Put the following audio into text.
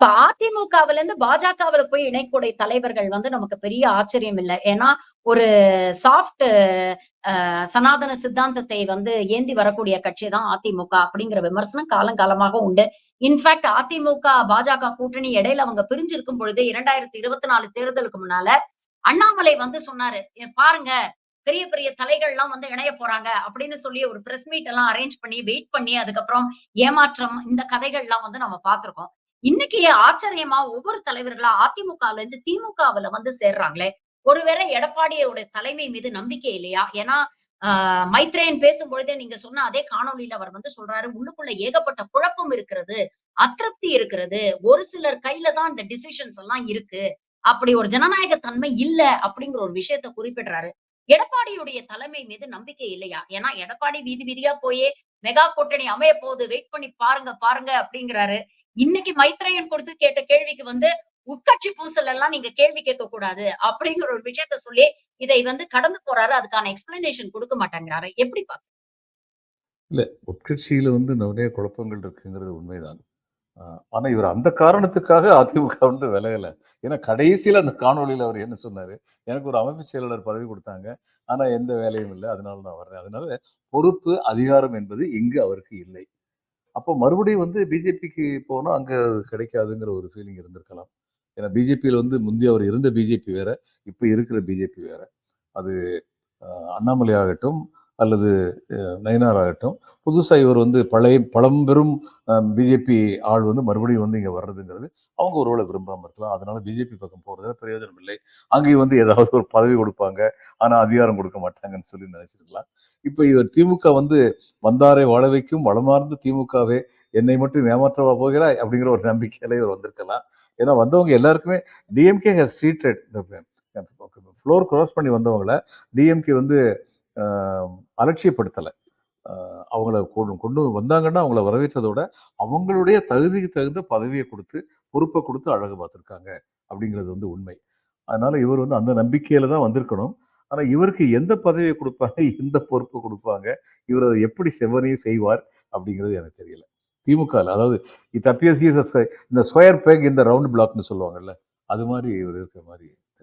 இப்ப அதிமுகவுல இருந்து பாஜகவுல போய் இணைக்கூடிய தலைவர்கள் வந்து நமக்கு பெரிய ஆச்சரியம் இல்ல. ஏன்னா, ஒரு சாஃப்ட் சனாதன சித்தாந்தத்தை வந்து ஏந்தி வரக்கூடிய கட்சி தான் அதிமுக அப்படிங்கிற விமர்சனம் காலங்காலமாக உண்டு. இன்ஃபாக்ட் அதிமுக, பாஜக கூட்டணி இடையில அவங்க பிரிஞ்சிருக்கும் பொழுது 2024 தேர்தலுக்கு முன்னால அண்ணாமலை வந்து சொன்னாரு. பாருங்க பெரிய பெரிய தலைகள்லாம் வந்து இணைய போறாங்க அப்படின்னு சொல்லி ஒரு பிரஸ் மீட் எல்லாம் அரேஞ்ச் பண்ணி, வெயிட் பண்ணி அதுக்கப்புறம் ஏமாற்றம் இந்த கதைகள்லாம் வந்து நம்ம பார்த்திருக்கோம். இன்னைக்கு ஆச்சரியமா ஒவ்வொரு தலைவர்களா அதிமுகல இருந்து திமுகவுல வந்து சேர்றாங்களே! ஒருவேளை எடப்பாடியோட தலைமை மீது நம்பிக்கை இல்லையா? ஏன்னா, ஆ மைத்ரேயன் பேசும்பொழுதே நீங்க சொன்ன அதே காணொளியில அவர் வந்து சொல்றாரு, உள்ளுக்குள்ள ஏகப்பட்ட குழப்பம் இருக்கிறது, அதிருப்தி இருக்கிறது. ஒரு சிலர் கையில தான் இந்த டிசிஷன்ஸ் எல்லாம் இருக்கு. அப்படி ஒரு ஜனநாயக தன்மை இல்ல அப்படிங்கிற ஒரு விஷயத்த குறிப்பிடுறாரு. எடப்பாடியுடைய தலைமை மீது நம்பிக்கை இல்லையா? ஏன்னா எடப்பாடி வீதி வீதியா போயி மெகா கூட்டணி அமைய போகுது. வெயிட் பண்ணி பாருங்க, பாருங்க அப்படிங்கிறாரு. இன்னைக்கு மைத்ரேயன் கொடுத்து கேட்ட கேள்விக்கு வந்து, உட்கட்சி பூசல் எல்லாம் நீங்க கேள்வி கேட்கக் கூடாது. அப்படிங்கிற ஒரு விஷயத்த சொல்லி, இதை வந்து கடந்து போறாரு. அதுக்கான எக்ஸ்பிளனேஷன் குடுக்க மாட்டேங்கிறாரு. எப்படி இல்ல, உட்கட்சியில வந்து நிறைய குழப்பங்கள் இருக்குங்கிறது உண்மைதான். அ ஆனா இவர் அந்த காரணத்துக்காக அதிமுக வந்து விலகல. ஏன்னா கடைசியில அந்த காணொளியில அவர் என்ன சொன்னாரு, "எனக்கு ஒரு அமைப்பு செயலாளர் பதவி குடுத்தாங்க. ஆனா எந்த வேலையும் இல்ல. அதனால நான் வர்றேன்." அதனால பொறுப்பு, அதிகாரம் என்பது இங்கு அவருக்கு இல்லை. அப்போ மறுபடியும் வந்து பிஜேபிக்கு போனா அங்க கிடைக்காதுங்கிற ஒரு ஃபீலிங் இருந்திருக்கலாம். ஏன்னா பிஜேபியில வந்து முந்தி அவர் இருந்த பிஜேபி வேற, இப்ப இருக்கிற பிஜேபி வேற. அது அ அண்ணாமலை ஆகட்டும், அல்லது நயினார் ஆகட்டும், புதுசா இவர் வந்து பழம்பெரும் பிஜேபி ஆள் வந்து மறுபடியும் வந்து இங்க வர்றதுங்கிறது, அவங்க ஒருவேளை விரும்பாம இருக்கலாம். அதனால பிஜேபி பக்கம் போறதுல பிரயோஜனம் இல்லை. அங்கேயும் வந்து ஏதாவது ஒரு பதவி குடுப்பாங்க. ஆனா அதிகாரம் குடுக்க மாட்டாங்கன்னு சொல்லி நினைச்சிருக்கலாம். இப்ப இவர் திமுக வந்து "வந்தாரை வாழ வைக்கும் வளமார்ந்த திமுகவே, என்னை மட்டும் ஏமாற்றவா போகிறாய்?" அப்படிங்கிற ஒரு நம்பிக்கையில இவர் வந்திருக்கலாம். ஏன்னா வந்தவங்க எல்லாருக்குமே DMK has treated floor cross பண்ணி வந்தவங்கள டிஎம்கே வந்து அ அலட்சியப்படுத்தல. அவங்கள கொண்டு வந்தாங்கன்னா, அவங்கள வரவேற்றதோட, அவங்களுடைய தகுதிக்கு தகுந்த பதவிய குடுத்து, பொறுப்ப குடுத்து அழகு பார்த்துருக்காங்க. அப்படிங்கிறது வந்து உண்மை. அதனால இவர் வந்து அந்த நம்பிக்கையில தான் வந்திருக்கணும். ஆனா இவருக்கு எந்த பதவிய குடுப்பாங்க, எந்த பொறுப்பு குடுப்பாங்க, இவர் அத எப்படி செவ்வனே செய்வார் அப்படிங்கிறது எனக்கு தெரியல. திமுகல அதாவது இட் அப்பியர்ஸ் ஹி இஸ் இந்த square peg in the round பிளாக்ன்னு சொல்லுவாங்கல்ல. அது மாரி இவர் இருக்கிற மாரி